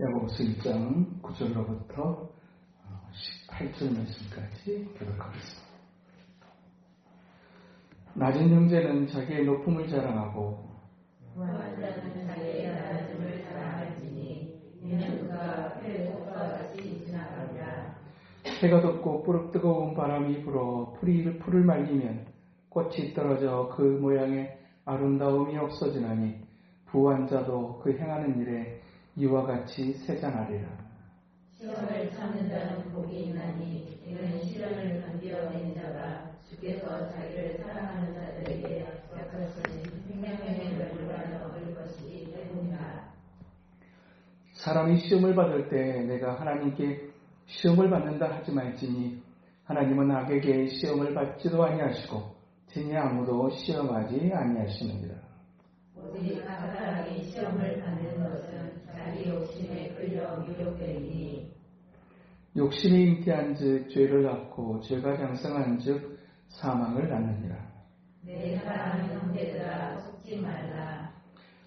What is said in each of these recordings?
야고보서 1장 9절로부터 18절 말씀까지 교독하겠습니다. 낮은 형제는 자기의 높음을 자랑하고 후한 자는 자기의 낮음을 자랑할지니 이는 그가 해 속과 같이 지나가리라. 해가 돋고 뿌럭 뜨거운 바람이 불어 풀을 말리면 꽃이 떨어져 그 모양의 아름다움이 없어지나니 부한 자도 그 행하는 일에 이와 같이 세잔하리라. 시험을 참는 자는 복이 있나니 이는 시련을 견디어낸 자가 주께서 자기를 사랑하는 자들에게 약속하신 생명의 멸류관을 얻을 것이기 때문이다. 사람이 시험을 받을 때 내가 하나님께 시험을 받는다 하지 말지니 하나님은 악에게 시험을 받지도 아니하시고 진히 아무도 시험하지 아니하시느니라. 오직 각 사람이 시험을 받는 것은 자기 욕심에 끌려 미혹되리니 욕심이 잉태한즉 죄를 낳고 죄가 장성한즉 사망을 낳느니라. 내 사랑하는 형제들아 속지 말라.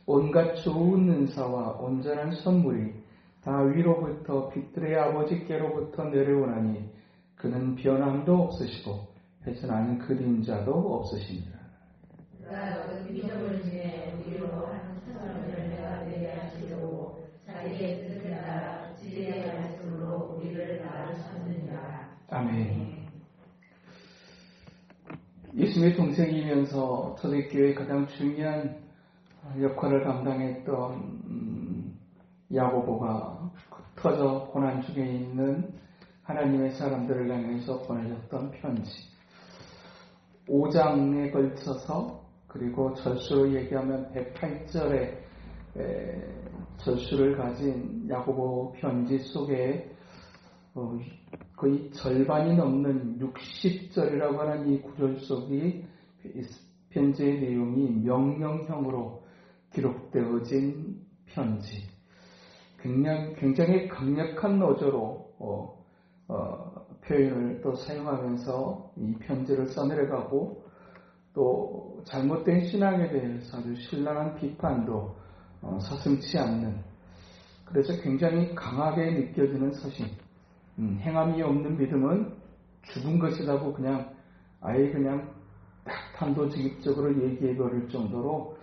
온갖 좋은 은사와 온전한 선물이 다 위로부터 빛들의 아버지께로부터 내려오나니 그는 변함도 없으시고 훼손하는 그림자도 없으시니라. 그가 너희 믿음을 중에 우리로 한 사람 열매가 되게 하시려고 자기의 뜻을 따라 진리의 말씀으로 우리를 낳으셨느니라. 아멘. 예수님의 동생이면서 초대교회의 가장 중요한 역할을 감당했던 야고보가 흩어져 고난 중에 있는 하나님의 사람들을 향해서 보내줬던 편지 5장에 걸쳐서 그리고 절수로 얘기하면 108절의 절수를 가진 야고보 편지 속에 거의 절반이 넘는 60절이라고 하는 이 구절 속이 편지의 내용이 명령형으로 기록되어진 편지. 굉장히 강력한 어조로 표현을 또 사용하면서 이 편지를 써내려가고 또 잘못된 신앙에 대해서 아주 신랄한 비판도 서슴지 않는, 그래서 굉장히 강하게 느껴지는 서신. 행함이 없는 믿음은 죽은 것이라고 아예 딱 단도직입적으로 얘기해버릴 정도로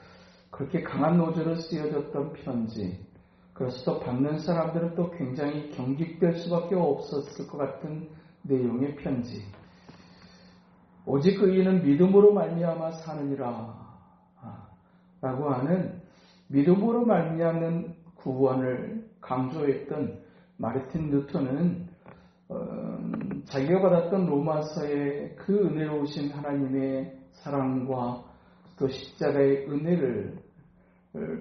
그렇게 강한 어조로 쓰여졌던 편지. 그래서 또 받는 사람들은 또 굉장히 경직될 수밖에 없었을 것 같은 내용의 편지. 오직 의인은 믿음으로 말미암아 사느니라 라고 하는 믿음으로 말미암는 구원을 강조했던 마르틴 루터는 자기가 받았던 로마서의 그 은혜로우신 하나님의 사랑과 또 십자가의 은혜를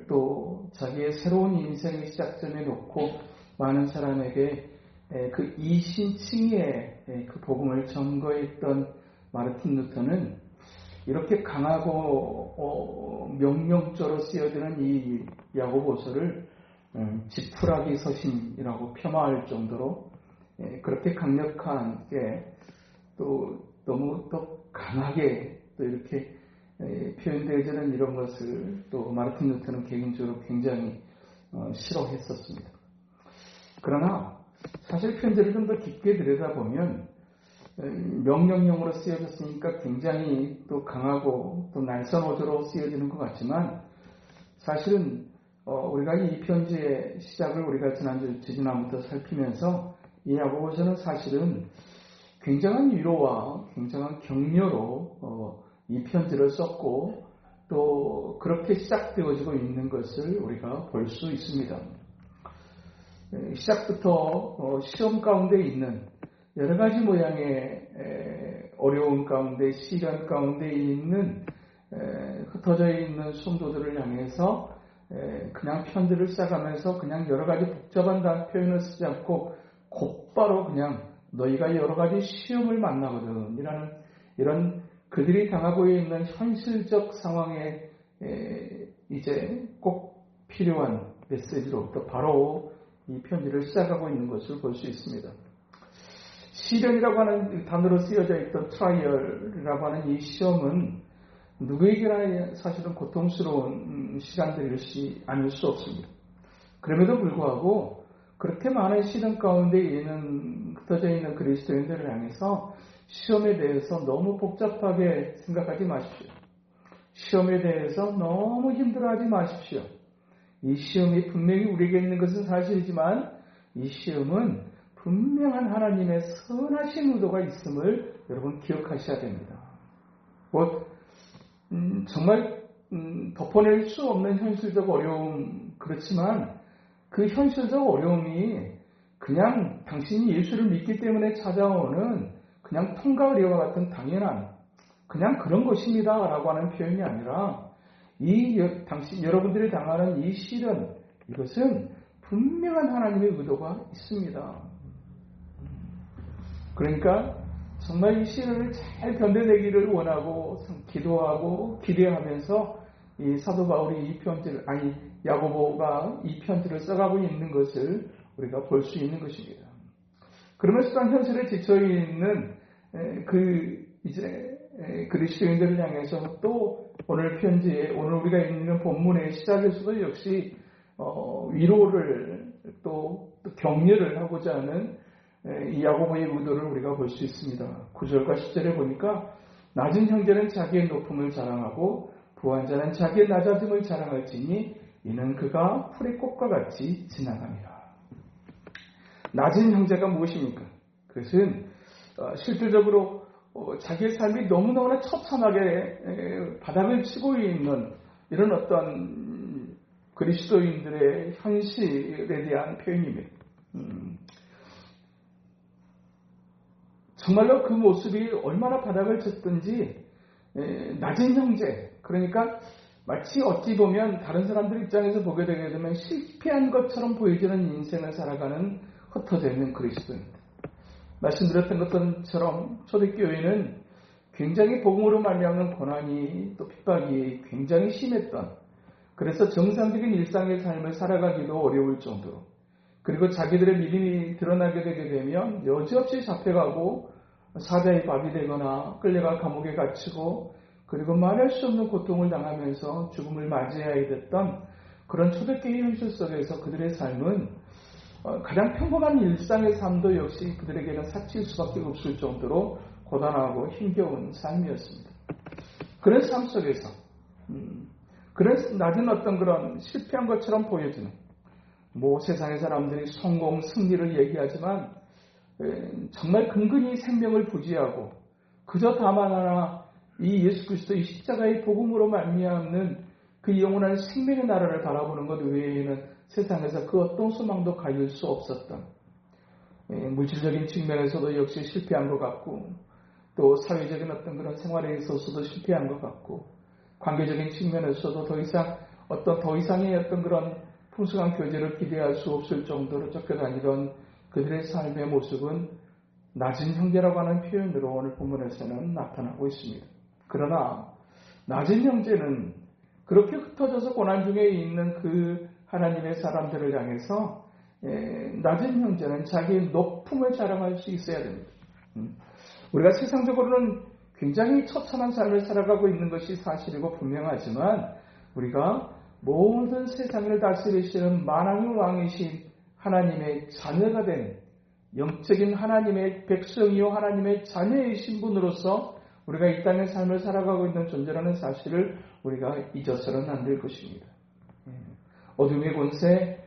또 자기의 새로운 인생의 시작점에 놓고 많은 사람에게 그 이신칭의 그 복음을 전거했던 마르틴 루터는 이렇게 강하고 명령조로 쓰여지는 이 야고보서를 지푸라기 서신이라고 폄하할 정도로 그렇게 강력하게 또 너무 또 강하게 또 이렇게 표현되어지는 이런 것을 또 마르틴 루터는 개인적으로 굉장히 싫어했었습니다. 그러나 사실 편지를 좀 더 깊게 들여다보면 명령형으로 쓰여졌으니까 굉장히 또 강하고 또 날선 어조로 쓰여지는 것 같지만 사실은 우리가 이 편지의 시작을 우리가 지지난부터 살피면서 이 야고보서는 사실은 굉장한 위로와 굉장한 격려로 이 편지를 썼고 또 그렇게 시작되어지고 있는 것을 우리가 볼 수 있습니다. 시작부터 시험 가운데 있는 여러 가지 모양의 어려운 가운데 시련 가운데 있는 흩어져 있는 성도들을 향해서 그냥 편지를 써가면서 그냥 여러 가지 복잡한 표현을 쓰지 않고 곧바로 너희가 여러 가지 시험을 만나거든 이런 그들이 당하고 있는 현실적 상황에 이제 꼭 필요한 메시지로부터 바로 이 편지를 시작하고 있는 것을 볼 수 있습니다. 시련이라고 하는 단어로 쓰여져 있던 트라이얼이라고 하는 이 시험은 누구에게나 사실은 고통스러운 시간들이 아닐 수 없습니다. 그럼에도 불구하고 그렇게 많은 시련 가운데 흩어져 있는 그리스도인들을 향해서 시험에 대해서 너무 복잡하게 생각하지 마십시오. 시험에 대해서 너무 힘들어하지 마십시오. 이 시험이 분명히 우리에게 있는 것은 사실이지만 이 시험은 분명한 하나님의 선하신 의도가 있음을 여러분 기억하셔야 됩니다. 정말 덮어낼 수 없는 현실적 어려움, 그렇지만 그 현실적 어려움이 그냥 당신이 예수를 믿기 때문에 찾아오는 그냥 통과 의례와 같은 당연한 그냥 그런 것입니다 라고 하는 표현이 아니라 여러분들이 당하는 이 시련, 이것은 분명한 하나님의 의도가 있습니다. 그러니까 정말 이 시련을 잘 견뎌내기를 원하고 기도하고 기대하면서 이 사도 바울이 야고보가 이 편지를 써가고 있는 것을 우리가 볼 수 있는 것입니다. 그러면서 또한 현실에 지쳐있는 그리스도인들을 향해서 또 오늘 우리가 읽는 본문의 시작에서도 역시 위로를 또 격려를 하고자 하는 이 야고보의 의도를 우리가 볼 수 있습니다. 9절과 10절에 보니까 낮은 형제는 자기의 높음을 자랑하고 부한 자는 자기의 낮아짐을 자랑할지니 이는 그가 풀의 꽃과 같이 지나갑니다. 낮은 형제가 무엇입니까? 그것은 실질적으로 자기의 삶이 너무너무나 처참하게 바닥을 치고 있는 이런 어떤 그리스도인들의 현실에 대한 표현입니다. 정말로 그 모습이 얼마나 바닥을 쳤든지 낮은 형제, 그러니까 마치 어찌 보면 다른 사람들 입장에서 보게 되게 되면 실패한 것처럼 보여지는 인생을 살아가는 흩어져 있는 그리스도인들. 말씀드렸던 것처럼 초대교회는 굉장히 복음으로 말미암는 고난이 또 핍박이 굉장히 심했던, 그래서 정상적인 일상의 삶을 살아가기도 어려울 정도로, 그리고 자기들의 믿음이 드러나게 되게 되면 여지없이 잡혀가고 사자의 밥이 되거나 끌려가 감옥에 갇히고 그리고 말할 수 없는 고통을 당하면서 죽음을 맞이해야 됐던 그런 초대교회 현실 속에서 그들의 삶은 가장 평범한 일상의 삶도 역시 그들에게는 사치일 수밖에 없을 정도로 고단하고 힘겨운 삶이었습니다. 그런 삶 속에서 그런 낮은 어떤 그런 실패한 것처럼 보여지는 세상의 사람들이 성공, 승리를 얘기하지만 정말 근근히 생명을 부지하고 그저 다만 하나 이 예수 그리스도의 십자가의 복음으로 말미암는 그 영원한 생명의 나라를 바라보는 것 외에는 세상에서 그 어떤 소망도 가질 수 없었던, 물질적인 측면에서도 역시 실패한 것 같고 또 사회적인 어떤 그런 생활에 있어서도 실패한 것 같고 관계적인 측면에서도 더 이상의 어떤 그런 풍성한 교제를 기대할 수 없을 정도로 쫓겨다니던 그들의 삶의 모습은 낮은 형제라고 하는 표현으로 오늘 본문에서는 나타나고 있습니다. 그러나 낮은 형제는 그렇게 흩어져서 고난 중에 있는 그 하나님의 사람들을 향해서 낮은 형제는 자기의 높음을 자랑할 수 있어야 됩니다. 우리가 세상적으로는 굉장히 처참한 삶을 살아가고 있는 것이 사실이고 분명하지만 우리가 모든 세상을 다스리시는 만왕의 왕이신 하나님의 자녀가 된 영적인 하나님의 백성이요 하나님의 자녀의 신분으로서 우리가 이 땅의 삶을 살아가고 있는 존재라는 사실을 우리가 잊어서는 안 될 것입니다. 어둠의 권세,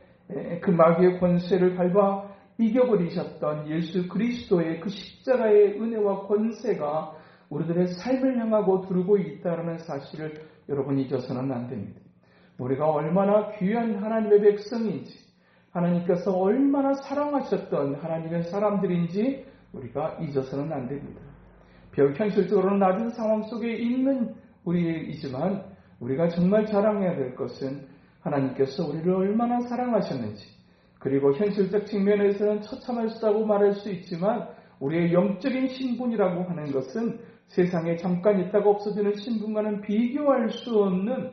그 마귀의 권세를 밟아 이겨버리셨던 예수 그리스도의 그 십자가의 은혜와 권세가 우리들의 삶을 향하고 두르고 있다는 사실을 여러분 잊어서는 안 됩니다. 우리가 얼마나 귀한 하나님의 백성인지, 하나님께서 얼마나 사랑하셨던 하나님의 사람들인지 우리가 잊어서는 안 됩니다. 비록 현실적으로는 낮은 상황 속에 있는 우리이지만 우리가 정말 자랑해야 될 것은 하나님께서 우리를 얼마나 사랑하셨는지, 그리고 현실적 측면에서는 처참할 수다고 말할 수 있지만 우리의 영적인 신분이라고 하는 것은 세상에 잠깐 있다가 없어지는 신분과는 비교할 수 없는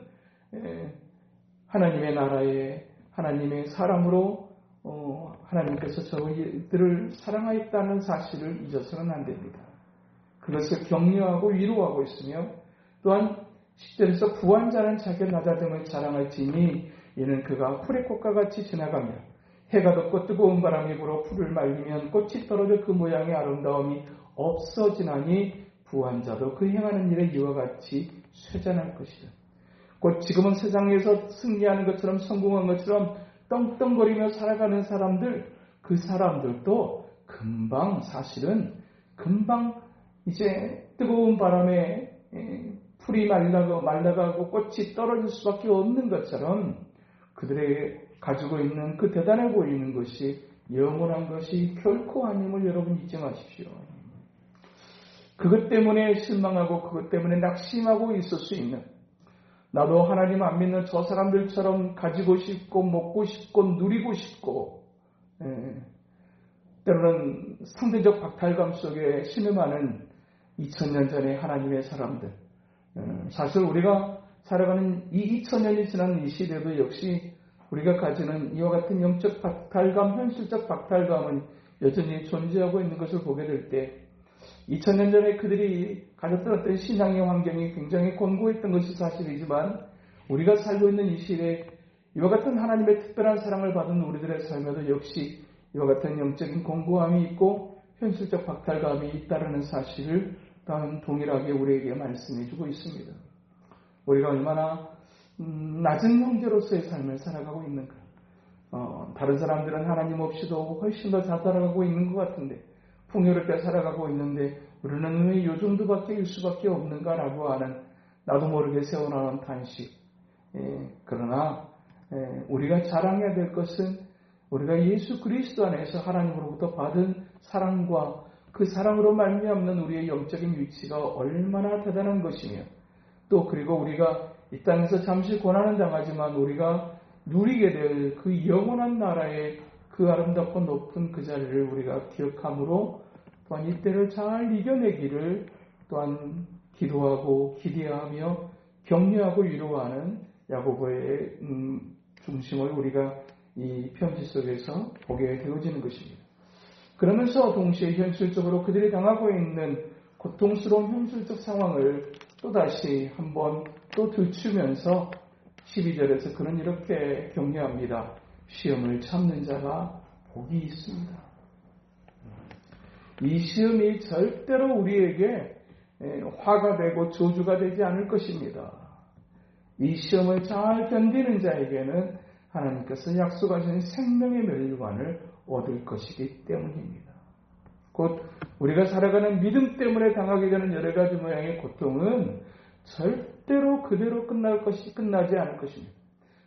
하나님의 나라의 하나님의 사람으로 하나님께서 저희들을 사랑하였다는 사실을 잊어서는 안 됩니다. 그것을 격려하고 위로하고 있으며 또한 10절에서 부한 자는 자기의 낮아짐을 자랑할지니 이는 그가 풀의 꽃과 같이 지나가며 해가 덥고 뜨거운 바람이 불어 풀을 말리면 꽃이 떨어져 그 모양의 아름다움이 없어지나니 부한 자도 그 행하는 일에 이와 같이 쇠잔할 것이다. 곧 지금은 세상에서 승리하는 것처럼 성공한 것처럼 떵떵거리며 살아가는 사람들, 그 사람들도 사실은 금방 이제 뜨거운 바람에 풀이 말라가고 꽃이 떨어질 수밖에 없는 것처럼 그들의 가지고 있는 그 대단해 보이는 것이 영원한 것이 결코 아님을 여러분 잊지 마십시오. 그것 때문에 실망하고 그것 때문에 낙심하고 있을 수 있는, 나도 하나님 안 믿는 저 사람들처럼 가지고 싶고 먹고 싶고 누리고 싶고 때로는 상대적 박탈감 속에 신음하는 2000년 전의 하나님의 사람들, 사실 우리가 살아가는 이 2000년이 지난 이 시대도 역시 우리가 가지는 이와 같은 영적 박탈감, 현실적 박탈감은 여전히 존재하고 있는 것을 보게 될 때 2000년 전에 그들이 가졌던 어떤 신앙의 환경이 굉장히 곤고했던 것이 사실이지만 우리가 살고 있는 이 시대에 이와 같은 하나님의 특별한 사랑을 받은 우리들의 삶에도 역시 이와 같은 영적인 곤고함이 있고 현실적 박탈감이 있다는 사실을 또한 동일하게 우리에게 말씀해 주고 있습니다. 우리가 얼마나 낮은 형제로서의 삶을 살아가고 있는가. 다른 사람들은 하나님 없이도 훨씬 더 잘 살아가고 있는 것 같은데, 풍요롭게 살아가고 있는데 우리는 왜 요 정도밖에 일 수밖에 없는가라고 하는 나도 모르게 세워나온 탄식. 그러나 우리가 자랑해야 될 것은 우리가 예수 그리스도 안에서 하나님으로부터 받은 사랑과 그 사랑으로 말미암는 우리의 영적인 위치가 얼마나 대단한 것이며, 또 그리고 우리가 이 땅에서 잠시 고난을 당하지만 우리가 누리게 될 그 영원한 나라의 그 아름답고 높은 그 자리를 우리가 기억함으로 또한 이때를 잘 이겨내기를 또한 기도하고 기대하며 격려하고 위로하는 야고보의 중심을 우리가 이 편지 속에서 보게 되어지는 것입니다. 그러면서 동시에 현실적으로 그들이 당하고 있는 고통스러운 현실적 상황을 또다시 한번 또 들추면서 12절에서 그는 이렇게 격려합니다. 시험을 참는 자가 복이 있습니다. 이 시험이 절대로 우리에게 화가 되고 저주가 되지 않을 것입니다. 이 시험을 잘 견디는 자에게는 하나님께서 약속하신 생명의 멸류관을 얻을 것이기 때문입니다. 곧 우리가 살아가는 믿음 때문에 당하게 되는 여러 가지 모양의 고통은 절대로 그대로 끝나지 않을 것입니다.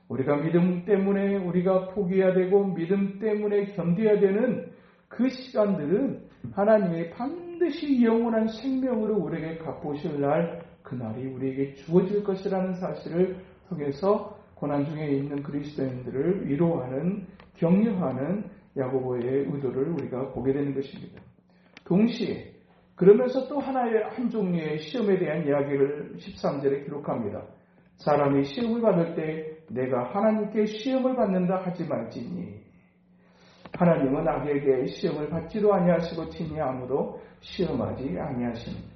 우리가 믿음 때문에 우리가 포기해야 되고 믿음 때문에 견뎌야 되는 그 시간들은 하나님이 반드시 영원한 생명으로 우리에게 갚으실 날, 그날이 우리에게 주어질 것이라는 사실을 통해서 고난 중에 있는 그리스도인들을 위로하는, 격려하는 야고보의 의도를 우리가 보게 되는 것입니다. 동시에 그러면서 또 한 종류의 시험에 대한 이야기를 13절에 기록합니다. 사람이 시험을 받을 때 내가 하나님께 시험을 받는다 하지 말지니 하나님은 악에게 시험을 받지도 아니하시고 친히 아무도 시험하지 아니하십니다.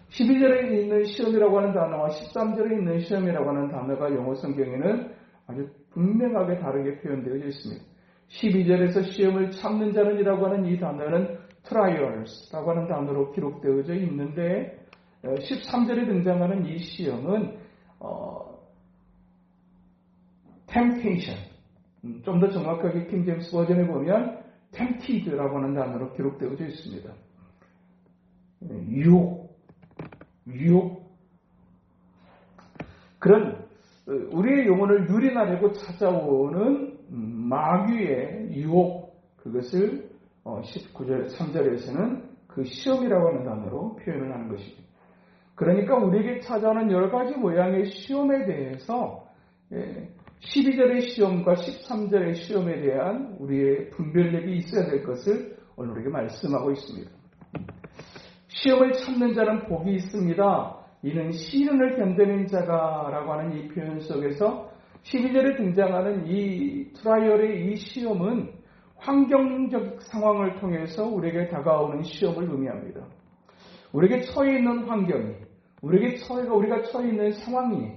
12절에 있는 시험이라고 하는 단어와 13절에 있는 시험이라고 하는 단어가 영어 성경에는 아주 분명하게 다르게 표현되어 있습니다. 12절에서 시험을 참는 자는 이라고 하는 이 단어는 trials라고 하는 단어로 기록되어져 있는데 13절에 등장하는 이 시험은 temptation, 좀 더 정확하게 킹제임스 버전에 보면 tempted라고 하는 단어로 기록되어져 있습니다. 유혹. 그런 우리의 영혼을 유린하려고 찾아오는 마귀의 유혹, 그것을 19절 3절에서는 그 시험이라고 하는 단어로 표현을 하는 것입니다. 그러니까 우리에게 찾아오는 여러 가지 모양의 시험에 대해서 12절의 시험과 13절의 시험에 대한 우리의 분별력이 있어야 될 것을 오늘 우리에게 말씀하고 있습니다. 시험을 참는 자는 복이 있습니다. 이는 시련을 견디는 자가 라고 하는 이 표현 속에서 12절에 등장하는 이 트라이얼의 이 시험은 환경적 상황을 통해서 우리에게 다가오는 시험을 의미합니다. 우리에게 처해 있는 환경이, 우리가 처해 있는 상황이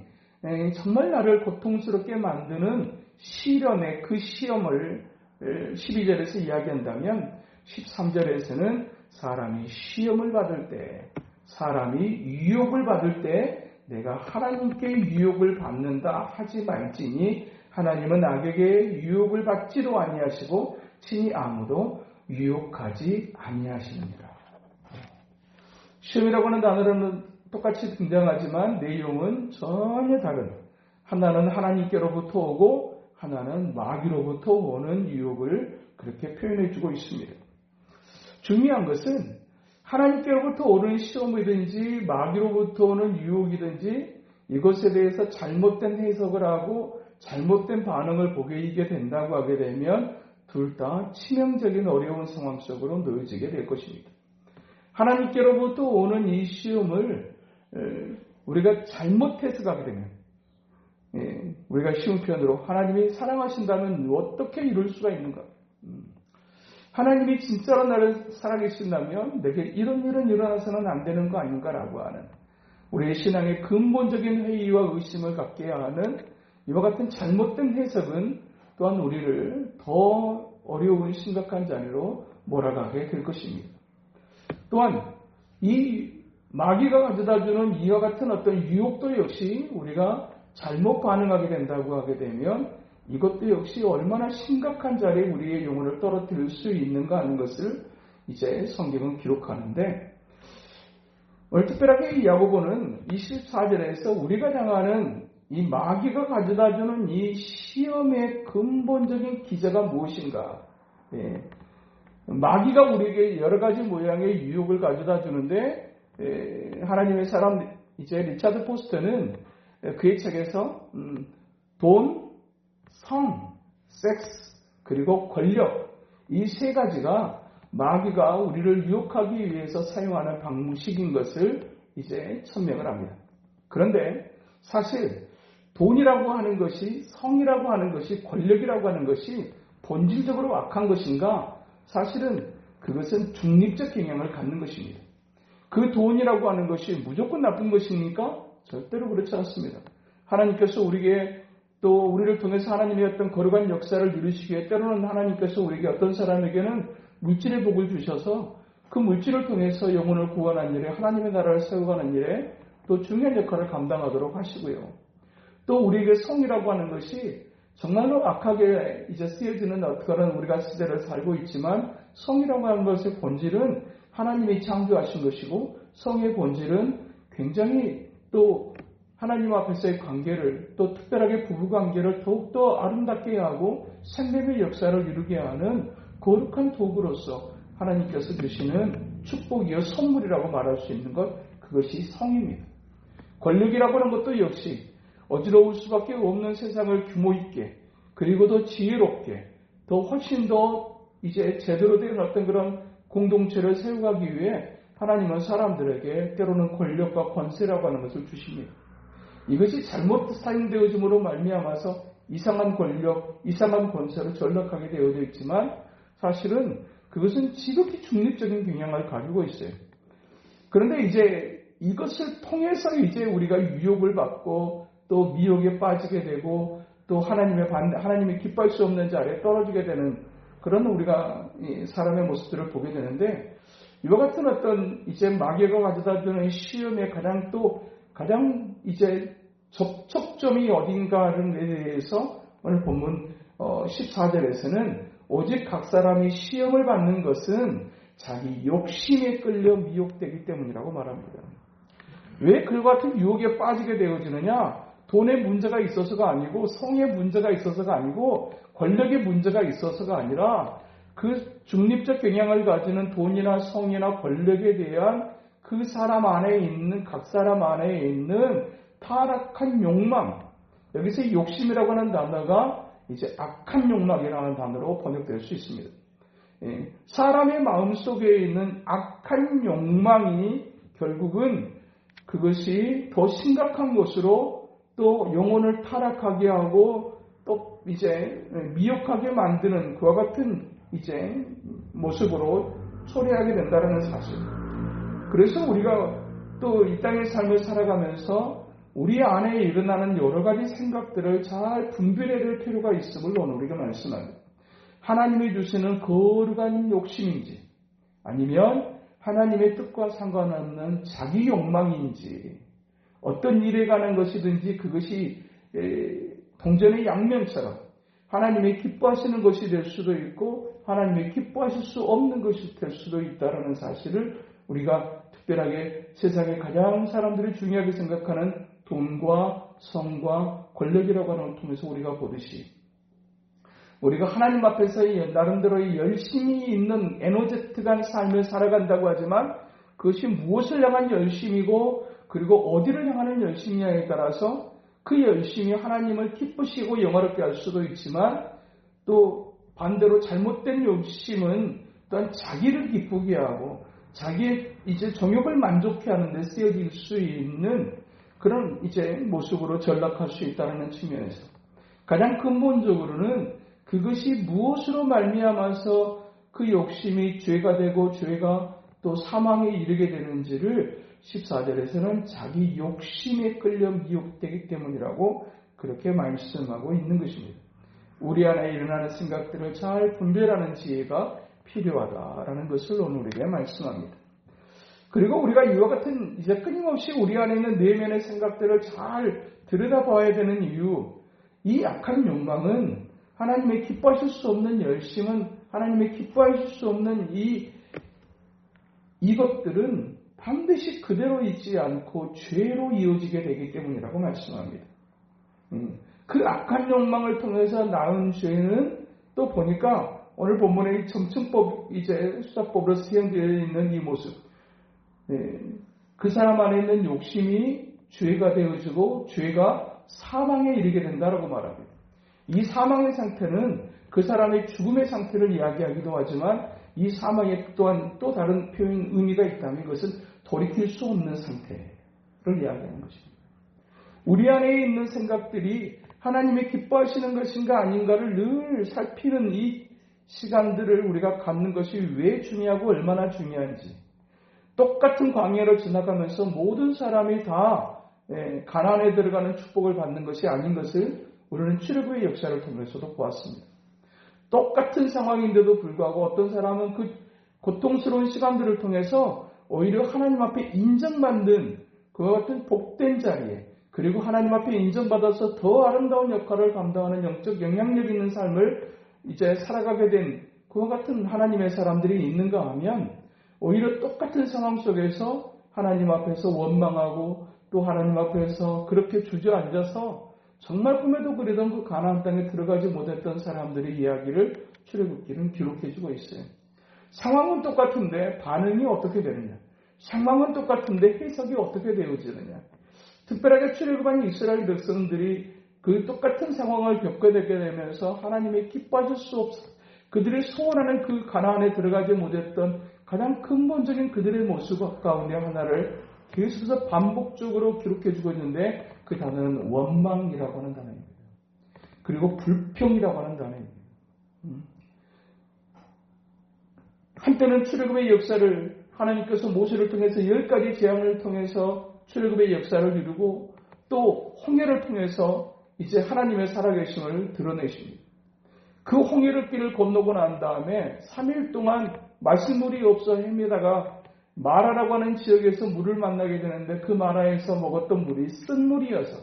정말 나를 고통스럽게 만드는 시련의 그 시험을 12절에서 이야기한다면 13절에서는 사람이 시험을 받을 때, 사람이 유혹을 받을 때 내가 하나님께 유혹을 받는다 하지 말지니 하나님은 악에게 유혹을 받지도 아니하시고 친히 아무도 유혹하지 아니하시느니라. 시험이라고 하는 단어는 똑같이 등장하지만 내용은 전혀 다른, 하나는 하나님께로부터 오고 하나는 마귀로부터 오는 유혹을 그렇게 표현해 주고 있습니다. 중요한 것은 하나님께로부터 오는 시험이든지 마귀로부터 오는 유혹이든지 이것에 대해서 잘못된 해석을 하고 잘못된 반응을 보게 된다고 하게 되면 둘 다 치명적인 어려운 상황 속으로 놓여지게 될 것입니다. 하나님께로부터 오는 이 시험을 우리가 잘못 해석하게 되면, 우리가 쉬운 표현으로 하나님이 사랑하신다면 어떻게 이룰 수가 있는가? 하나님이 진짜로 나를 사랑하신다면 내게 이런 일은 일어나서는 안 되는 거 아닌가라고 하는, 우리의 신앙의 근본적인 회의와 의심을 갖게 하는 이와 같은 잘못된 해석은 또한 우리를 더 어려운 심각한 자리로 몰아가게 될 것입니다. 또한 이 마귀가 가져다주는 이와 같은 어떤 유혹도 역시 우리가 잘못 반응하게 된다고 하게 되면 이것도 역시 얼마나 심각한 자리에 우리의 영혼을 떨어뜨릴 수 있는가 하는 것을 이제 성경은 기록하는데, 오늘 특별하게 이 야고보는 24절에서 우리가 당하는 이 마귀가 가져다주는 이 시험의 근본적인 기제가 무엇인가? 마귀가 우리에게 여러 가지 모양의 유혹을 가져다 주는데, 하나님의 사람 이제 리차드 포스터는 그의 책에서 돈, 성, 섹스, 그리고 권력, 이 세 가지가 마귀가 우리를 유혹하기 위해서 사용하는 방식인 것을 이제 천명을 합니다. 그런데 사실 돈이라고 하는 것이, 성이라고 하는 것이, 권력이라고 하는 것이 본질적으로 악한 것인가? 사실은 그것은 중립적 경향을 갖는 것입니다. 그 돈이라고 하는 것이 무조건 나쁜 것입니까? 절대로 그렇지 않습니다. 하나님께서 우리에게 또 우리를 통해서 하나님의 어떤 거룩한 역사를 누리시기에 때로는 하나님께서 우리에게 어떤 사람에게는 물질의 복을 주셔서 그 물질을 통해서 영혼을 구원하는 일에, 하나님의 나라를 세워가는 일에 또 중요한 역할을 감당하도록 하시고요. 또 우리에게 성이라고 하는 것이 정말로 악하게 이제 쓰여지는 그런 우리가 시대를 살고 있지만, 성이라고 하는 것의 본질은 하나님이 창조하신 것이고, 성의 본질은 굉장히 또 하나님 앞에서의 관계를, 또 특별하게 부부관계를 더욱더 아름답게 하고 생명의 역사를 이루게 하는 거룩한 도구로서 하나님께서 주시는 축복이요 선물이라고 말할 수 있는 것, 그것이 성입니다. 권력이라고 하는 것도 역시 어지러울 수밖에 없는 세상을 규모 있게, 그리고 더 지혜롭게, 더 훨씬 더 이제 제대로 된 어떤 그런 공동체를 세워가기 위해 하나님은 사람들에게 때로는 권력과 권세라고 하는 것을 주십니다. 이것이 잘못 사용되어짐으로 말미암아서 이상한 권력, 이상한 권세로 전락하게 되어져 있지만, 사실은 그것은 지극히 중립적인 경향을 가지고 있어요. 그런데 이제 이것을 통해서 이제 우리가 유혹을 받고 또 미혹에 빠지게 되고 또 하나님의 기뻐할 수 없는 자리에 떨어지게 되는 그런 우리가 사람의 모습들을 보게 되는데, 이와 같은 어떤 이제 마귀가 가져다 주는 시험의 가장 이제 접촉점이 어딘가에 대해서 오늘 본문 14절에서는 오직 각 사람이 시험을 받는 것은 자기 욕심에 끌려 미혹되기 때문이라고 말합니다. 왜 그와 같은 유혹에 빠지게 되어지느냐? 돈의 문제가 있어서가 아니고, 성의 문제가 있어서가 아니고, 권력의 문제가 있어서가 아니라 그 중립적 경향을 가지는 돈이나 성이나 권력에 대한 그 사람 안에 있는, 각 사람 안에 있는 타락한 욕망, 여기서 욕심이라고 하는 단어가 이제 악한 욕망이라는 단어로 번역될 수 있습니다. 사람의 마음 속에 있는 악한 욕망이 결국은 그것이 더 심각한 것으로 또 영혼을 타락하게 하고 또 이제 미혹하게 만드는 그와 같은 이제 모습으로 초래하게 된다는 사실. 그래서 우리가 또 이 땅의 삶을 살아가면서 우리 안에 일어나는 여러 가지 생각들을 잘 분별해야 될 필요가 있음을 오늘 우리가 말씀합니다. 하나님이 주시는 거룩한 욕심인지 아니면 하나님의 뜻과 상관없는 자기 욕망인지 어떤 일에 관한 것이든지 그것이 동전의 양면처럼 하나님의 기뻐하시는 것이 될 수도 있고 하나님의 기뻐하실 수 없는 것이 될 수도 있다는 사실을 우리가 특별하게 세상에 가장 사람들이 중요하게 생각하는 돈과 성과 권력이라고 하는 걸 통해서 우리가 보듯이 우리가 하나님 앞에서 나름대로의 열심히 있는 에너제틱한 삶을 살아간다고 하지만 그것이 무엇을 향한 열심이고 그리고 어디를 향하는 열심이냐에 따라서 그 열심이 하나님을 기쁘시고 영화롭게 할 수도 있지만 또 반대로 잘못된 욕심은 또한 자기를 기쁘게 하고 자기의 이제 정욕을 만족해 하는 데 쓰여질 수 있는 그런 이제 모습으로 전락할 수 있다는 측면에서 가장 근본적으로는 그것이 무엇으로 말미암아서 그 욕심이 죄가 되고 죄가 또 사망에 이르게 되는지를 14절에서는 자기 욕심에 끌려 미혹되기 때문이라고 그렇게 말씀하고 있는 것입니다. 우리 안에 일어나는 생각들을 잘 분별하는 지혜가 필요하다라는 것을 오늘 우리에게 말씀합니다. 그리고 우리가 이와 같은 이제 끊임없이 우리 안에 있는 내면의 생각들을 잘 들여다봐야 되는 이유, 이 악한 욕망은 하나님의 기뻐하실 수 없는 열심은 하나님의 기뻐하실 수 없는 이것들은 반드시 그대로 있지 않고 죄로 이어지게 되기 때문이라고 말씀합니다. 그 악한 욕망을 통해서 낳은 죄는 또 보니까 오늘 본문의 점층법 이제 수사법으로 시행되어 있는 이 모습, 그 사람 안에 있는 욕심이 죄가 되어지고 죄가 사망에 이르게 된다라고 말합니다. 이 사망의 상태는 그 사람의 죽음의 상태를 이야기하기도 하지만 이 사망에 또한 또 다른 표현 의미가 있다면 이것은 돌이킬 수 없는 상태를 이야기하는 것입니다. 우리 안에 있는 생각들이 하나님의 기뻐하시는 것인가 아닌가를 늘 살피는 이 시간들을 우리가 갖는 것이 왜 중요하고 얼마나 중요한지, 똑같은 광야를 지나가면서 모든 사람이 다 가나안에 들어가는 축복을 받는 것이 아닌 것을 우리는 출애굽의 역사를 통해서도 보았습니다. 똑같은 상황인데도 불구하고 어떤 사람은 그 고통스러운 시간들을 통해서 오히려 하나님 앞에 인정받는 그와 같은 복된 자리에, 그리고 하나님 앞에 인정받아서 더 아름다운 역할을 감당하는 영적 영향력 있는 삶을 이제 살아가게 된 그와 같은 하나님의 사람들이 있는가 하면 오히려 똑같은 상황 속에서 하나님 앞에서 원망하고 또 하나님 앞에서 그렇게 주저앉아서 정말 꿈에도 그리던 그 가나안 땅에 들어가지 못했던 사람들의 이야기를 출애굽기는 기록해주고 있어요. 상황은 똑같은데 반응이 어떻게 되느냐, 상황은 똑같은데 해석이 어떻게 되어지느냐. 특별하게 출애굽한 이스라엘 백성들이 그 똑같은 상황을 겪게 되면서 하나님의 기뻐하실 수 없어 그들이 소원하는 그 가나안에 들어가지 못했던 가장 근본적인 그들의 모습 가운데 하나를 계속해서 반복적으로 기록해주고 있는데 그 단어는 원망이라고 하는 단어입니다. 그리고 불평이라고 하는 단어입니다. 한때는 출애굽의 역사를 하나님께서 모세를 통해서 10가지 재앙을 통해서 출애굽의 역사를 이루고 또 홍해를 통해서 이제 하나님의 살아계심을 드러내십니다. 그 홍해를 길을 건너고 난 다음에 3일 동안 마실물이 없어 헤매다가 마라라고 하는 지역에서 물을 만나게 되는데 그 마라에서 먹었던 물이 쓴물이어서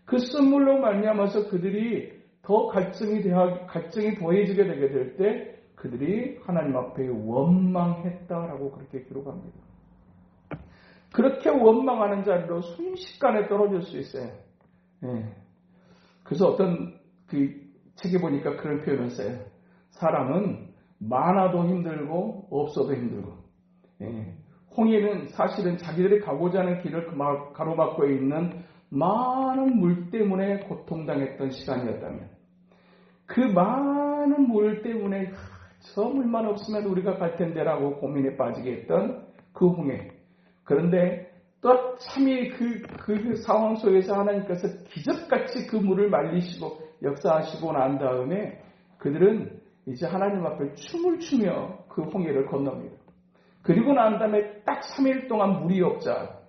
그 쓴물로 말미암아서 그들이 더 갈증이 더해지게 되게 될 때 그들이 하나님 앞에 원망했다라고 그렇게 기록합니다. 그렇게 원망하는 자리로 순식간에 떨어질 수 있어요. 그래서 어떤 그 책에 보니까 그런 표현을 써요. 사람은 많아도 힘들고 없어도 힘들고, 홍해는 사실은 자기들이 가고자 하는 길을 가로막고 있는 많은 물 때문에 고통당했던 시간이었다면, 그 많은 물 때문에 저 물만 없으면 우리가 갈 텐데라고 고민에 빠지게 했던 그 홍해. 그런데 또 참이 그 상황 속에서 하나님께서 기적같이 그 물을 말리시고 역사하시고 난 다음에 그들은 이제 하나님 앞에 춤을 추며 그 홍해를 건넙니다. 그리고 난 다음에 딱 3일 동안 물이 없자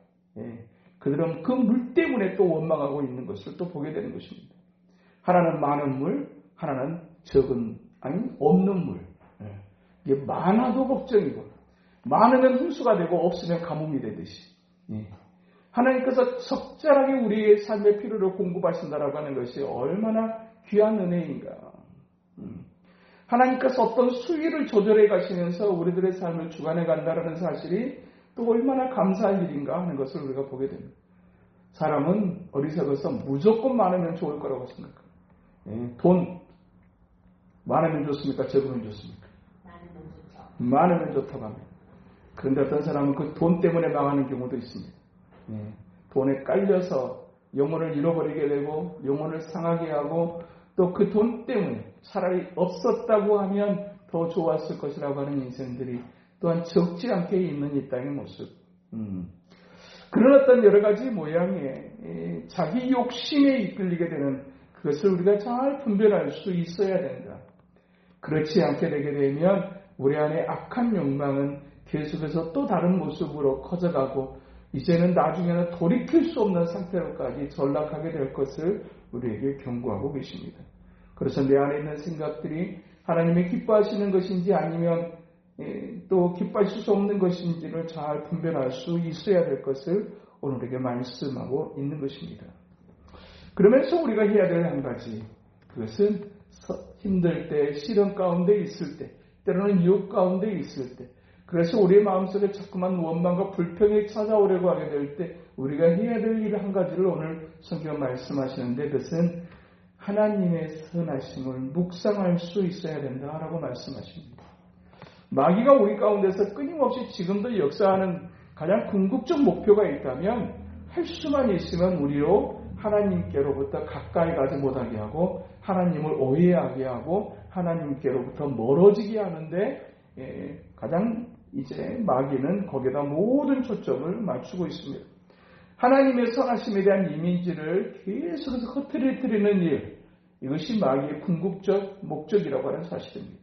그들은 그 물 때문에 또 원망하고 있는 것을 또 보게 되는 것입니다. 하나는 많은 물, 하나는 적은 아니 없는 물. 이게 많아도 걱정이고 많으면 홍수가 되고 없으면 가뭄이 되듯이 하나님께서 적절하게 우리의 삶의 필요를 공급하신다라고 하는 것이 얼마나 귀한 은혜인가. 하나님께서 어떤 수위를 조절해 가시면서 우리들의 삶을 주관해 간다라는 사실이 또 얼마나 감사할 일인가 하는 것을 우리가 보게 됩니다. 사람은 어리석어서 무조건 많으면 좋을 거라고 생각합니다. 돈 많으면 좋습니까? 적으면 좋습니까? 많으면 좋다고 합니다. 그런데 어떤 사람은 그 돈 때문에 망하는 경우도 있습니다. 돈에 깔려서 영혼을 잃어버리게 되고 영혼을 상하게 하고 또 그 돈 때문에 차라리 없었다고 하면 더 좋았을 것이라고 하는 인생들이 또한 적지 않게 있는 이 땅의 모습. 그런 어떤 여러 가지 모양의 자기 욕심에 이끌리게 되는 그것을 우리가 잘 분별할 수 있어야 된다. 그렇지 않게 되게 되면 우리 안에 악한 욕망은 계속해서 또 다른 모습으로 커져가고 이제는 나중에는 돌이킬 수 없는 상태로까지 전락하게 될 것을 우리에게 경고하고 계십니다. 그래서 내 안에 있는 생각들이 하나님이 기뻐하시는 것인지 아니면 또 기뻐하실 수 없는 것인지를 잘 분별할 수 있어야 될 것을 오늘에게 말씀하고 있는 것입니다. 그러면서 우리가 해야 될 한 가지, 그것은 힘들 때, 시련 가운데 있을 때, 때로는 유혹 가운데 있을 때, 그래서 우리의 마음속에 자꾸만 원망과 불평이 찾아오려고 하게 될 때 우리가 해야 될 일 한 가지를 오늘 성경 말씀하시는데 그것은 하나님의 선하심을 묵상할 수 있어야 된다라고 말씀하십니다. 마귀가 우리 가운데서 끊임없이 지금도 역사하는 가장 궁극적 목표가 있다면 할 수만 있으면 우리로 하나님께로부터 가까이 가지 못하게 하고 하나님을 오해하게 하고 하나님께로부터 멀어지게 하는데 가장 이제 마귀는 거기에다 모든 초점을 맞추고 있습니다. 하나님의 선하심에 대한 이미지를 계속해서 흐트러뜨리는 일, 이것이 마귀의 궁극적 목적이라고 하는 사실입니다.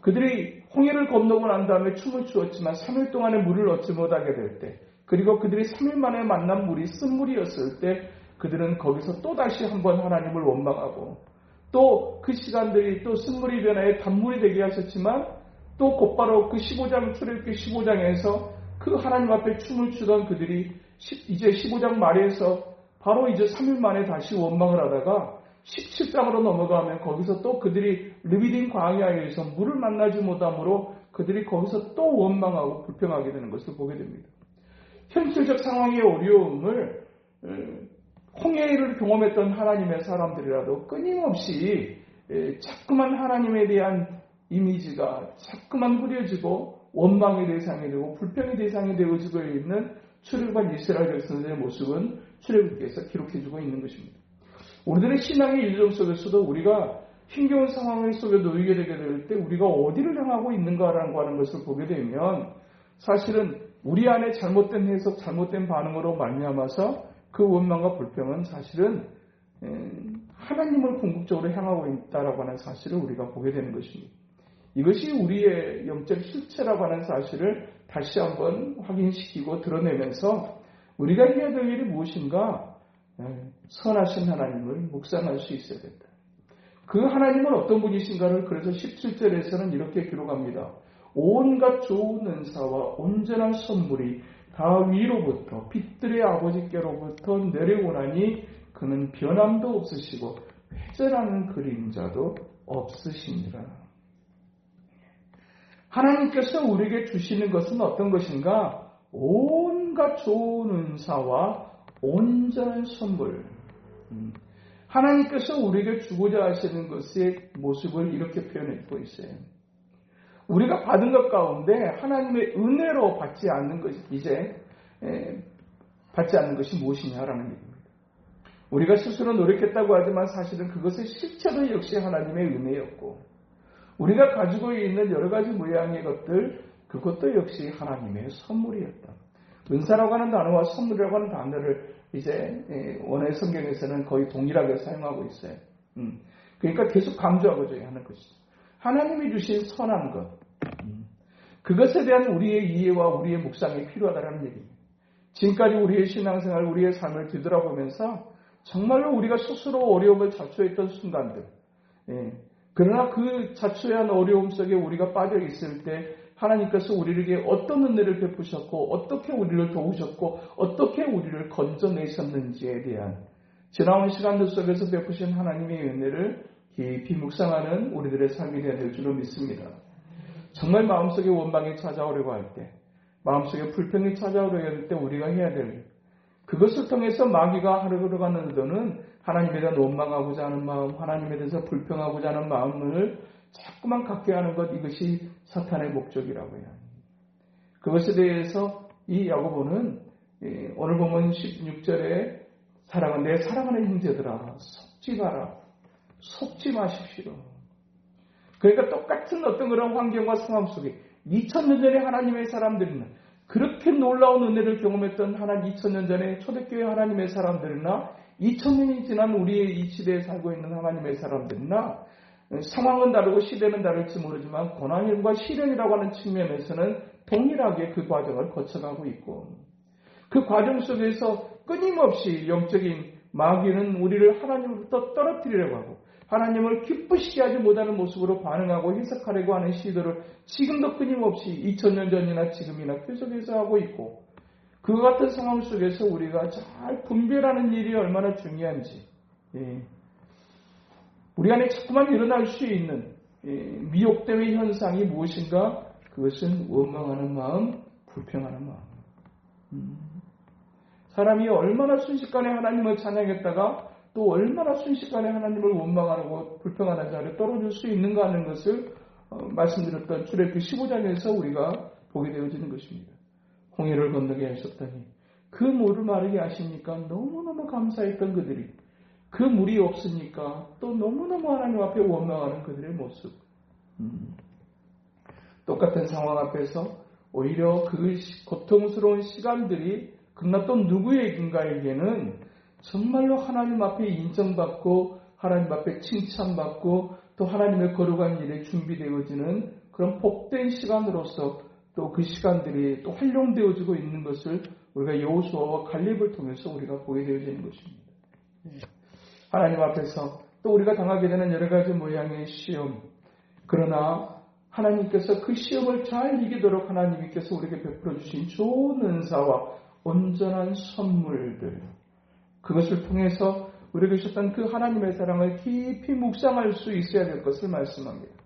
그들이 홍해를 건너고 난 다음에 춤을 추었지만 3일 동안의 물을 얻지 못하게 될 때, 그리고 그들이 3일 만에 만난 물이 쓴물이었을 때 그들은 거기서 또다시 한번 하나님을 원망하고 또 그 시간들이 또 쓴물이 변하여 단물이 되게 하셨지만 또 곧바로 그 15장 출애굽기 15장에서 그 하나님 앞에 춤을 추던 그들이 이제 15장 말에서 바로 이제 3일 만에 다시 원망을 하다가 17장으로 넘어가면 거기서 또 그들이 르비딘 광야에서 물을 만나지 못함으로 그들이 거기서 또 원망하고 불평하게 되는 것을 보게 됩니다. 현실적 상황의 어려움을 홍해를 경험했던 하나님의 사람들이라도 끊임없이 자꾸만 하나님에 대한 이미지가 자꾸만 흐려지고 원망의 대상이 되고 불평의 대상이 되어지고 있는 출애굽한 이스라엘 백성들의 모습은 출애굽기에서 기록해주고 있는 것입니다. 우리들의 신앙의 일정 속에서도 우리가 힘겨운 상황 속에 놓이게 되게 될 때 우리가 어디를 향하고 있는가라고 하는 것을 보게 되면 사실은 우리 안에 잘못된 해석, 잘못된 반응으로 말미암아서 그 원망과 불평은 사실은 하나님을 궁극적으로 향하고 있다라고 하는 사실을 우리가 보게 되는 것입니다. 이것이 우리의 영적 실체라고 하는 사실을 다시 한번 확인시키고 드러내면서 우리가 해야 될 일이 무엇인가? 선하신 하나님을 묵상할 수 있어야 된다. 그 하나님은 어떤 분이신가를 그래서 17절에서는 이렇게 기록합니다. 온갖 좋은 은사와 온전한 선물이 다 위로부터 빛들의 아버지께로부터 내려오나니 그는 변함도 없으시고 회전하는 그림자도 없으시니라. 하나님께서 우리에게 주시는 것은 어떤 것인가? 온갖 좋은 은사와 온전한 선물. 하나님께서 우리에게 주고자 하시는 것의 모습을 이렇게 표현하고 있어요. 우리가 받은 것 가운데 하나님의 은혜로 받지 않는 것이 받지 않는 것이 무엇이냐라는 얘기입니다. 우리가 스스로 노력했다고 하지만 사실은 그것의 실체도 역시 하나님의 은혜였고 우리가 가지고 있는 여러 가지 모양의 것들 그것도 역시 하나님의 선물이었다. 은사라고 하는 단어와 선물이라고 하는 단어를 이제 원어의 성경에서는 거의 동일하게 사용하고 있어요. 그러니까 계속 강조하고자 하는 것이죠. 하나님이 주신 선한 것, 그것에 대한 우리의 이해와 우리의 묵상이 필요하다는 얘기입니다. 지금까지 우리의 신앙생활, 우리의 삶을 뒤돌아보면서 정말로 우리가 스스로 어려움을 자초했던 순간들, 그러나 그 자초한 어려움 속에 우리가 빠져 있을 때 하나님께서 우리에게 어떤 은혜를 베푸셨고 어떻게 우리를 도우셨고 어떻게 우리를 건져내셨는지에 대한 지나온 시간들 속에서 베푸신 하나님의 은혜를 깊이 묵상하는 우리들의 삶이 되어야 될 줄로 믿습니다. 정말 마음속에 원망이 찾아오려고 할 때, 마음속에 불평이 자자오려고 할 때 우리가 해야 될 그것을 통해서 마귀가 하루가는 의도는 하나님에 대한 원망하고자 하는 마음, 하나님에 대해서 불평하고자 하는 마음을 자꾸만 갖게 하는 것, 이것이 사탄의 목적이라고 해요. 그것에 대해서 이 야고보는 오늘 보면 16절에 내 사랑하는 형제들아 속지 마라. 속지 마십시오. 그러니까 똑같은 어떤 그런 환경과 상황 속에 2000년 전에 하나님의 사람들이나 그렇게 놀라운 은혜를 경험했던 2000년 전에 초대교회 하나님의 사람들이나 2000년이 지난 우리의 이 시대에 살고 있는 하나님의 사람들이나 상황은 다르고 시대는 다를지 모르지만 고난과 시련이라고 하는 측면에서는 동일하게 그 과정을 거쳐가고 있고 그 과정 속에서 끊임없이 영적인 마귀는 우리를 하나님으로부터 떨어뜨리려고 하고 하나님을 기쁘시게 하지 못하는 모습으로 반응하고 해석하려고 하는 시도를 지금도 끊임없이 2000년 전이나 지금이나 계속해서 하고 있고 그와 같은 상황 속에서 우리가 잘 분별하는 일이 얼마나 중요한지 우리 안에 자꾸만 일어날 수 있는 미혹됨의 현상이 무엇인가? 그것은 원망하는 마음, 불평하는 마음. 사람이 얼마나 순식간에 하나님을 찬양했다가 또 얼마나 순식간에 하나님을 원망하고 불평하는 자리에 떨어질 수 있는가 하는 것을 말씀드렸던 출애굽기 15장에서 우리가 보게 되어지는 것입니다. 홍해를 건너게 하셨다니 그 물을 마르게 하시니까 너무너무 감사했던 그들이 그 물이 없으니까 또 너무너무 하나님 앞에 원망하는 그들의 모습. 똑같은 상황 앞에서 오히려 그 고통스러운 시간들이 그러나 또 누구에게인가에게는 정말로 하나님 앞에 인정받고 하나님 앞에 칭찬받고 또 하나님의 거룩한 일에 준비되어지는 그런 복된 시간으로서 또 그 시간들이 또 활용되어지고 있는 것을 우리가 여호수아와 갈렙을 통해서 우리가 보게 되어지는 것입니다. 하나님 앞에서 또 우리가 당하게 되는 여러 가지 모양의 시험 그러나 하나님께서 그 시험을 잘 이기도록 하나님께서 우리에게 베풀어 주신 좋은 은사와 온전한 선물들 그것을 통해서 우리에게 주셨던 그 하나님의 사랑을 깊이 묵상할 수 있어야 될 것을 말씀합니다.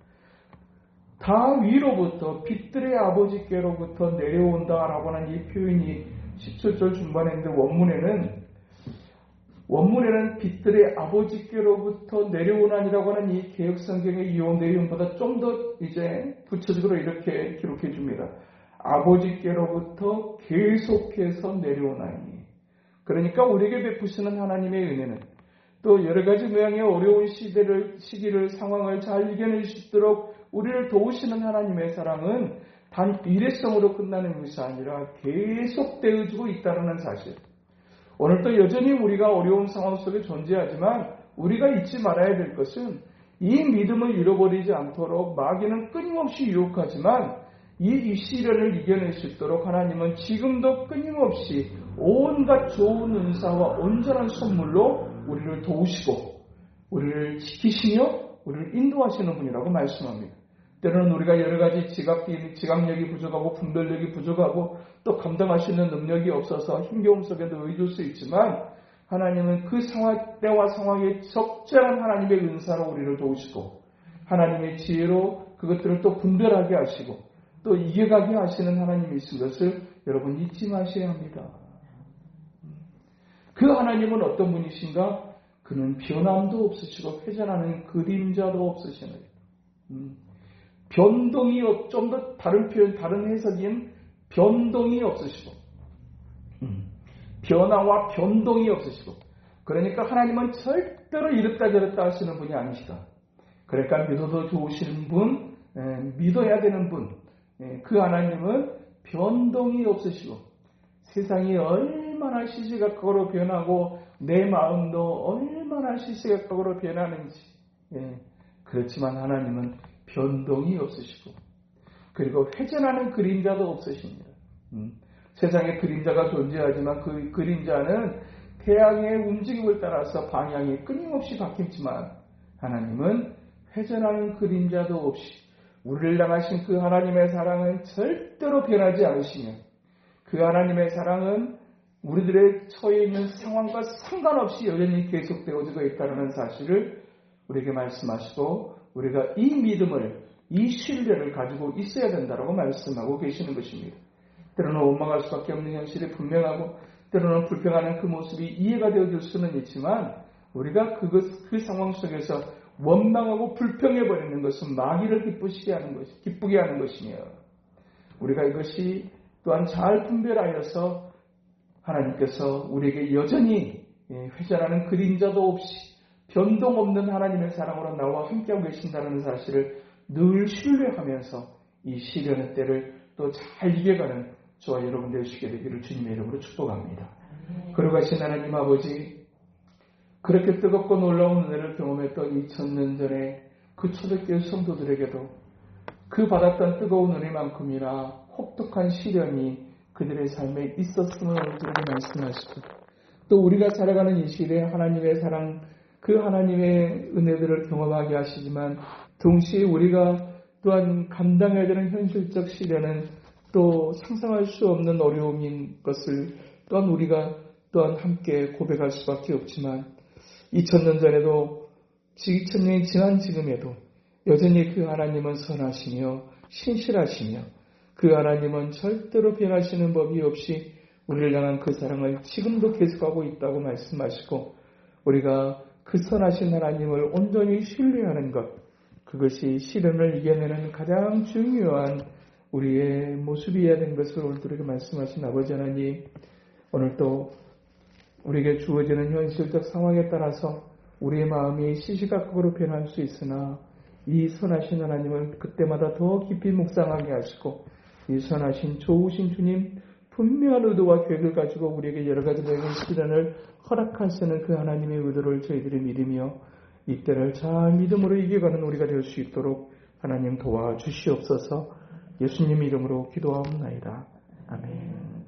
다위로부터 빛들의 아버지께로부터 내려온다라고 하는 이 표현이 17절 중반에 있는데 원문에는 빛들의 아버지께로부터 내려오나니라고 하는 이 개혁성경의 이용 내용보다 좀 더 이제 구체적으로 이렇게 기록해 줍니다. 아버지께로부터 계속해서 내려오나니. 그러니까 우리에게 베푸시는 하나님의 은혜는 또 여러 가지 모양의 어려운 시기를 상황을 잘 이겨낼 수 있도록 우리를 도우시는 하나님의 사랑은 단 일회성으로 끝나는 것이 아니라 계속되어지고 있다는 사실. 오늘도 여전히 우리가 어려운 상황 속에 존재하지만 우리가 잊지 말아야 될 것은 이 믿음을 잃어버리지 않도록 마귀는 끊임없이 유혹하지만 이 시련을 이겨낼 수 있도록 하나님은 지금도 끊임없이 온갖 좋은 은사와 온전한 선물로 우리를 도우시고 우리를 지키시며 우리를 인도하시는 분이라고 말씀합니다. 때로는 우리가 여러 가지 지각력이 부족하고 분별력이 부족하고 또 감당할 수 있는 능력이 없어서 힘겨움 속에도 놓여질 수 있지만 하나님은 그 때와 상황에 적절한 하나님의 은사로 우리를 도우시고 하나님의 지혜로 그것들을 또 분별하게 하시고 또 이겨가게 하시는 하나님이신 것을 여러분 잊지 마셔야 합니다. 그 하나님은 어떤 분이신가? 그는 변함도 없으시고 회전하는 그림자도 없으시는 변동이 좀 더 다른 표현, 다른 해석인 변동이 없으시고 변화와 변동이 없으시고 그러니까 하나님은 절대로 이렇다 저렇다 하시는 분이 아니시다. 그러니까 믿어도 좋으시는 분, 믿어야 되는 분, 그 하나님은 변동이 없으시고 세상이 얼마나 시시각각으로 변하고 내 마음도 얼마나 시시각각으로 변하는지 그렇지만 하나님은 변동이 없으시고 그리고 회전하는 그림자도 없으십니다. 세상에 그림자가 존재하지만 그 그림자는 태양의 움직임을 따라서 방향이 끊임없이 바뀌지만 하나님은 회전하는 그림자도 없이 우리를 향하신 그 하나님의 사랑은 절대로 변하지 않으시며 그 하나님의 사랑은 우리들의 처해 있는 상황과 상관없이 여전히 계속되어지고 있다는 사실을 우리에게 말씀하시고 우리가 이 믿음을, 이 신뢰를 가지고 있어야 된다고 말씀하고 계시는 것입니다. 때로는 원망할 수밖에 없는 현실이 분명하고 때로는 불평하는 그 모습이 이해가 되어질 수는 있지만 우리가 그 상황 속에서 원망하고 불평해버리는 것은 마귀를 기쁘게 하는 것이며 우리가 이것이 또한 잘 분별하여서 하나님께서 우리에게 여전히 회전하는 그림자도 없이 변동 없는 하나님의 사랑으로 나와 함께하고 계신다는 사실을 늘 신뢰하면서 이 시련의 때를 또 잘 이겨가는 저와 여러분 되시게 되기를 주님의 이름으로 축복합니다. 거룩하신 하나님 아버지, 그렇게 뜨겁고 놀라운 은혜를 경험했던 2000년 전에 그 초대교회 성도들에게도 그 받았던 뜨거운 은혜만큼이나 혹독한 시련이 그들의 삶에 있었음을 우리에게 말씀하시고 또 우리가 살아가는 이 시대에 하나님의 사랑, 그 하나님의 은혜들을 경험하게 하시지만 동시에 우리가 또한 감당해야 되는 현실적 시련은 또 상상할 수 없는 어려움인 것을 또한 우리가 또한 함께 고백할 수밖에 없지만 2000년 전에도 2000년이 지난 지금에도 여전히 그 하나님은 선하시며 신실하시며 그 하나님은 절대로 변하시는 법이 없이 우리를 향한 그 사랑을 지금도 계속하고 있다고 말씀하시고 우리가 그 선하신 하나님을 온전히 신뢰하는 것, 그것이 시련을 이겨내는 가장 중요한 우리의 모습이어야 되는 것을 오늘들에게 말씀하신 아버지 하나님, 오늘도 우리에게 주어지는 현실적 상황에 따라서 우리의 마음이 시시각각으로 변할 수 있으나 이 선하신 하나님을 그때마다 더 깊이 묵상하게 하시고 이 선하신 좋으신 주님 분명한 의도와 계획을 가지고 우리에게 여러 가지 모양의 시련을 허락하시는 그 하나님의 의도를 저희들이 믿으며 이때를 잘 믿음으로 이겨가는 우리가 될 수 있도록 하나님 도와주시옵소서. 예수님 이름으로 기도하옵나이다. 아멘.